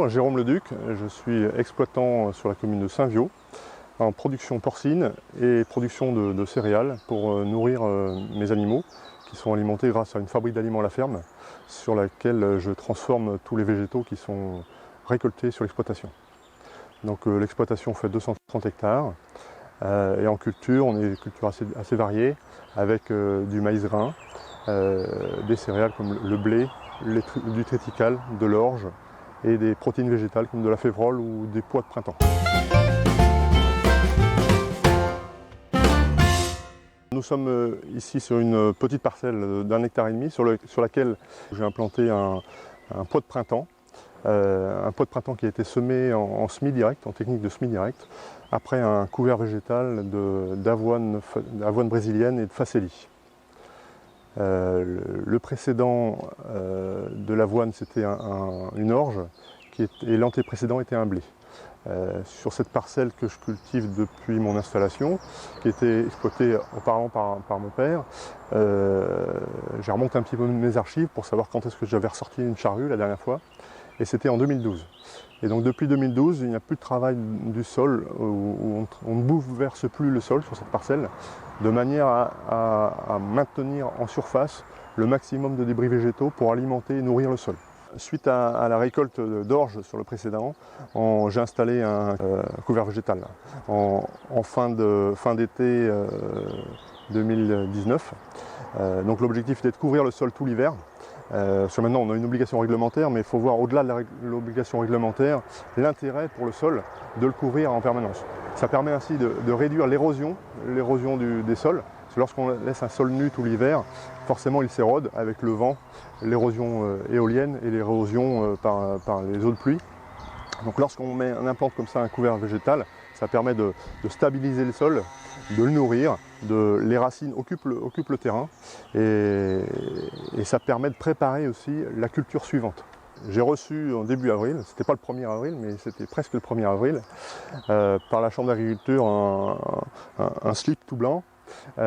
m'appelle Jérôme Leduc, je suis exploitant sur la commune de Saint-Viaud en production porcine et production de céréales pour nourrir mes animaux qui sont alimentés grâce à une fabrique d'aliments à la ferme sur laquelle je transforme tous les végétaux qui sont récoltés sur l'exploitation. Donc l'exploitation fait 230 hectares et en culture, on est une culture assez variée avec du maïs grain, des céréales comme le blé, du triticale, de l'orge et des protéines végétales comme de la févrole ou des pois de printemps. Nous sommes ici sur une petite parcelle d'1,5 hectare sur laquelle j'ai implanté un pois de printemps. Un pois de printemps qui a été semé en semis direct, en technique de semis direct, après un couvert végétal d'avoine brésilienne et de facélie. Le précédent de l'avoine, c'était une orge et l'antéprécédent était un blé. Sur cette parcelle que je cultive depuis mon installation, qui était exploitée auparavant par mon père, j'ai remonté un petit peu mes archives pour savoir quand est-ce que j'avais ressorti une charrue la dernière fois, et c'était en 2012. Et donc depuis 2012, il n'y a plus de travail du sol, où on ne bouleverse plus le sol sur cette parcelle, de manière à maintenir en surface le maximum de débris végétaux pour alimenter et nourrir le sol. Suite à la récolte d'orge sur le précédent, j'ai installé un couvert végétal en fin d'été 2019. Donc l'objectif était de couvrir le sol tout l'hiver. Maintenant on a une obligation réglementaire, mais il faut voir au-delà de l'obligation réglementaire l'intérêt pour le sol de le couvrir en permanence. Ça permet ainsi de réduire l'érosion des sols. Parce que lorsqu'on laisse un sol nu tout l'hiver, forcément il s'érode avec le vent, l'érosion éolienne et l'érosion par les eaux de pluie. Donc lorsqu'on implante comme ça un couvert végétal, ça permet de stabiliser le sol, de le nourrir, les racines occupent le terrain et ça permet de préparer aussi la culture suivante. J'ai reçu en début avril, c'était pas le 1er avril, mais c'était presque le 1er avril, par la Chambre d'agriculture un slip tout blanc. Et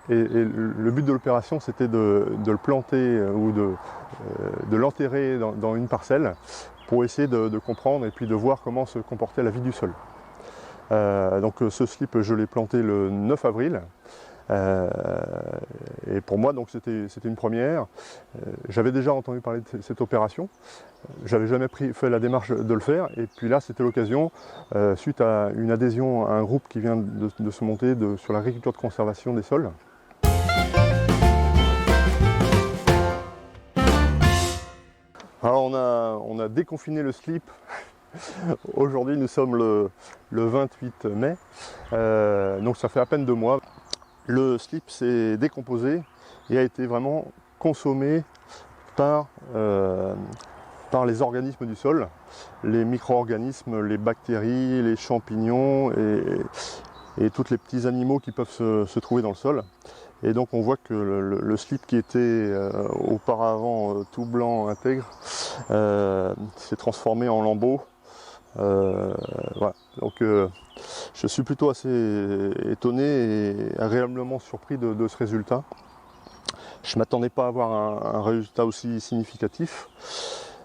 le but de l'opération, c'était de le planter ou de l'enterrer dans une parcelle pour essayer de comprendre et puis de voir comment se comportait la vie du sol. Donc ce slip, je l'ai planté le 9 avril. Et pour moi, donc c'était une première. J'avais déjà entendu parler de cette opération. J'avais jamais fait la démarche de le faire. Et puis là, c'était l'occasion, suite à une adhésion à un groupe qui vient de se monter sur l'agriculture de conservation des sols. Alors on a déconfiné le slip. Aujourd'hui, nous sommes le 28 mai. Donc ça fait à peine 2 mois. Le slip s'est décomposé et a été vraiment consommé par les organismes du sol, les micro-organismes, les bactéries, les champignons et tous les petits animaux qui peuvent se trouver dans le sol. Et donc on voit que le slip qui était auparavant tout blanc intègre s'est transformé en lambeaux. Voilà. Donc je suis plutôt assez étonné et agréablement surpris de ce résultat. Je ne m'attendais pas à avoir un résultat aussi significatif.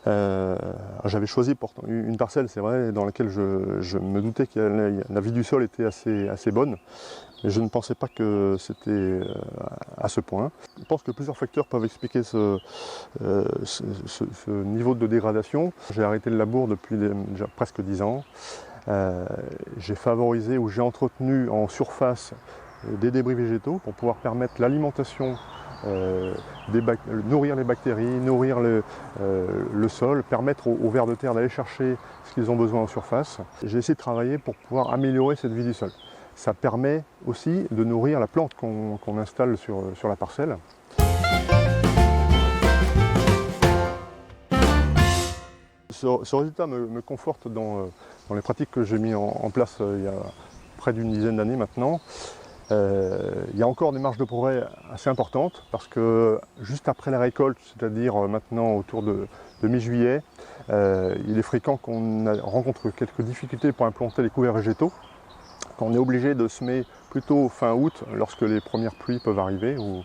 J'avais choisi pourtant une parcelle, c'est vrai, dans laquelle je me doutais que la vie du sol était assez bonne. Mais je ne pensais pas que c'était à ce point. Je pense que plusieurs facteurs peuvent expliquer ce niveau de dégradation. J'ai arrêté le labour depuis déjà presque 10 ans. J'ai favorisé ou j'ai entretenu en surface des débris végétaux pour pouvoir permettre l'alimentation, nourrir les bactéries, nourrir le sol, permettre aux vers de terre d'aller chercher ce qu'ils ont besoin en surface. J'ai essayé de travailler pour pouvoir améliorer cette vie du sol. Ça permet aussi de nourrir la plante qu'on installe sur la parcelle. Ce résultat me conforte dans les pratiques que j'ai mis en place il y a près d'une dizaine d'années maintenant. Il y a encore des marges de progrès assez importantes parce que juste après la récolte, c'est-à-dire maintenant autour de mi-juillet, il est fréquent qu'on rencontre quelques difficultés pour implanter les couverts végétaux. Quand on est obligé de semer plutôt fin août, lorsque les premières pluies peuvent arriver, ou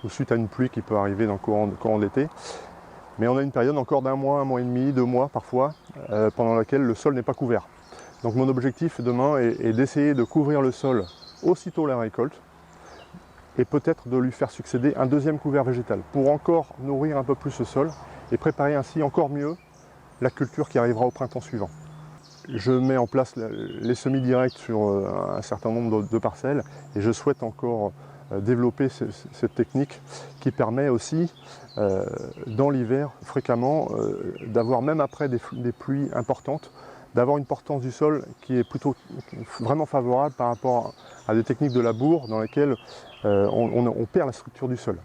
suite à une pluie qui peut arriver dans le courant d'été. Mais on a une période encore d'1 mois, 1 mois et demi, 2 mois parfois, pendant laquelle le sol n'est pas couvert. Donc mon objectif demain est d'essayer de couvrir le sol aussitôt la récolte, et peut-être de lui faire succéder un deuxième couvert végétal, pour encore nourrir un peu plus ce sol, et préparer ainsi encore mieux la culture qui arrivera au printemps suivant. Je mets en place les semis directs sur un certain nombre de parcelles, et je souhaite encore développer cette technique qui permet aussi, dans l'hiver, fréquemment, d'avoir, même après des pluies importantes, d'avoir une portance du sol qui est plutôt vraiment favorable par rapport à des techniques de labour dans lesquelles on perd la structure du sol.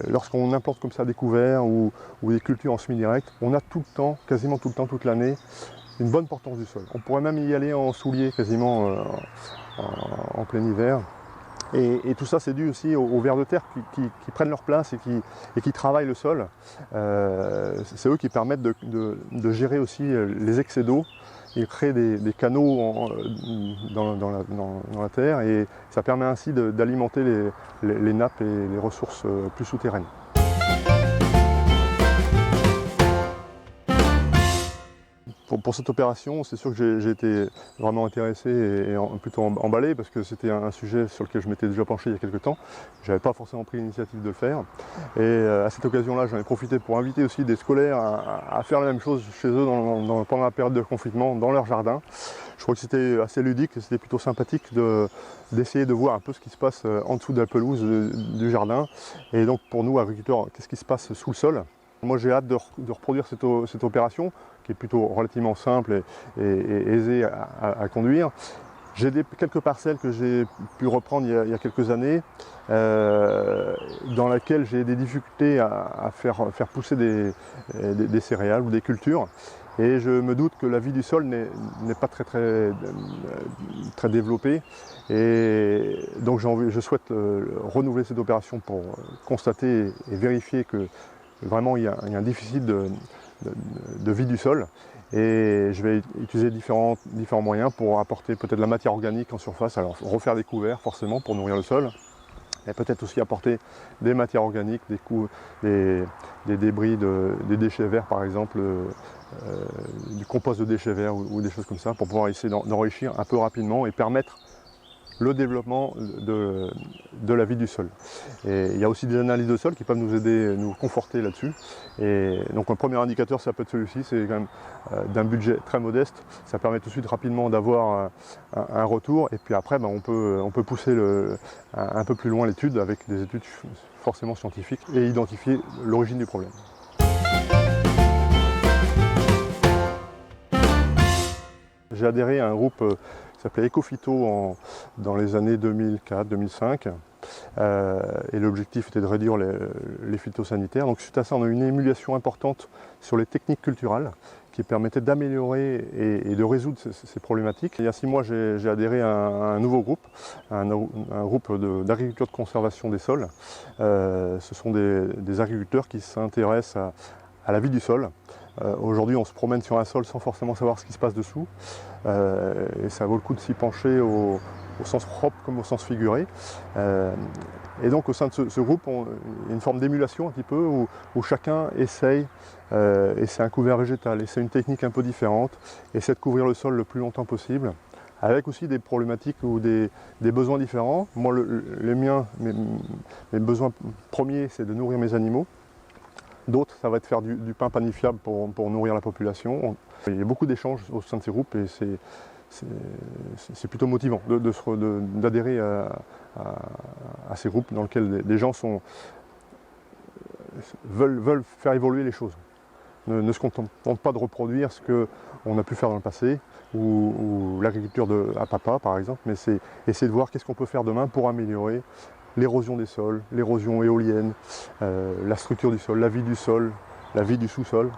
Lorsqu'on implante comme ça des couverts ou des cultures en semi-direct, on a tout le temps, quasiment tout le temps, toute l'année, une bonne portance du sol. On pourrait même y aller en soulier quasiment en plein hiver. Et tout ça, c'est dû aussi aux vers de terre qui prennent leur place et qui travaillent le sol. C'est eux qui permettent de gérer aussi les excès d'eau. Ils créent des canaux dans la terre, et ça permet ainsi d'alimenter les nappes et les ressources plus souterraines. Pour cette opération, c'est sûr que j'ai été vraiment intéressé et plutôt emballé, parce que c'était un sujet sur lequel je m'étais déjà penché il y a quelques temps. Je n'avais pas forcément pris l'initiative de le faire. Et à cette occasion-là, j'en ai profité pour inviter aussi des scolaires à faire la même chose chez eux pendant la période de confinement, dans leur jardin. Je crois que c'était assez ludique, c'était plutôt sympathique d'essayer de voir un peu ce qui se passe en dessous de la pelouse du jardin. Et donc pour nous, agriculteurs, qu'est-ce qui se passe sous le sol? Moi, j'ai hâte de reproduire cette opération, qui est plutôt relativement simple et aisée à conduire. J'ai quelques parcelles que j'ai pu reprendre il y a quelques années, dans lesquelles j'ai des difficultés à faire pousser des céréales ou des cultures. Et je me doute que la vie du sol n'est pas très développée. Et donc je souhaite renouveler cette opération pour constater et vérifier que vraiment il y a un déficit de vie du sol, et je vais utiliser différents moyens pour apporter peut-être de la matière organique en surface. Alors refaire des couverts forcément pour nourrir le sol, et peut-être aussi apporter des matières organiques, des débris, des déchets verts par exemple, du compost de déchets verts ou des choses comme ça, pour pouvoir essayer d'enrichir un peu rapidement et permettre le développement de la vie du sol. Et il y a aussi des analyses de sol qui peuvent nous aider, nous conforter là-dessus. Et donc un premier indicateur, ça peut être celui-ci, c'est quand même d'un budget très modeste. Ça permet tout de suite rapidement d'avoir un retour, et puis après on peut pousser un peu plus loin l'étude avec des études forcément scientifiques et identifier l'origine du problème. J'ai adhéré à un groupe qui s'appelait Ecophyto dans les années 2004-2005, et l'objectif était de réduire les phytosanitaires. Donc suite à ça, on a eu une émulation importante sur les techniques culturales qui permettaient d'améliorer et de résoudre ces problématiques. Il y a 6 mois, j'ai adhéré à un nouveau groupe, un groupe d'agriculture de conservation des sols. Ce sont des agriculteurs qui s'intéressent à la vie du sol. Aujourd'hui, on se promène sur un sol sans forcément savoir ce qui se passe dessous, et ça vaut le coup de s'y pencher au sens propre comme au sens figuré. Et donc au sein de ce groupe, il y a une forme d'émulation un petit peu où chacun essaye, et c'est un couvert végétal, et c'est une technique un peu différente, essaie de couvrir le sol le plus longtemps possible, avec aussi des problématiques ou des besoins différents. Moi, mes besoins premiers, c'est de nourrir mes animaux. D'autres, ça va être faire du pain panifiable pour nourrir la population. Il y a beaucoup d'échanges au sein de ces groupes, et c'est plutôt motivant d'adhérer à ces groupes dans lesquels des gens veulent faire évoluer les choses. Ne se contentent pas de reproduire ce qu'on a pu faire dans le passé, ou l'agriculture à papa par exemple, mais c'est essayer de voir qu'est-ce qu'on peut faire demain pour améliorer l'érosion des sols, l'érosion éolienne, la structure du sol, la vie du sol, la vie du sous-sol.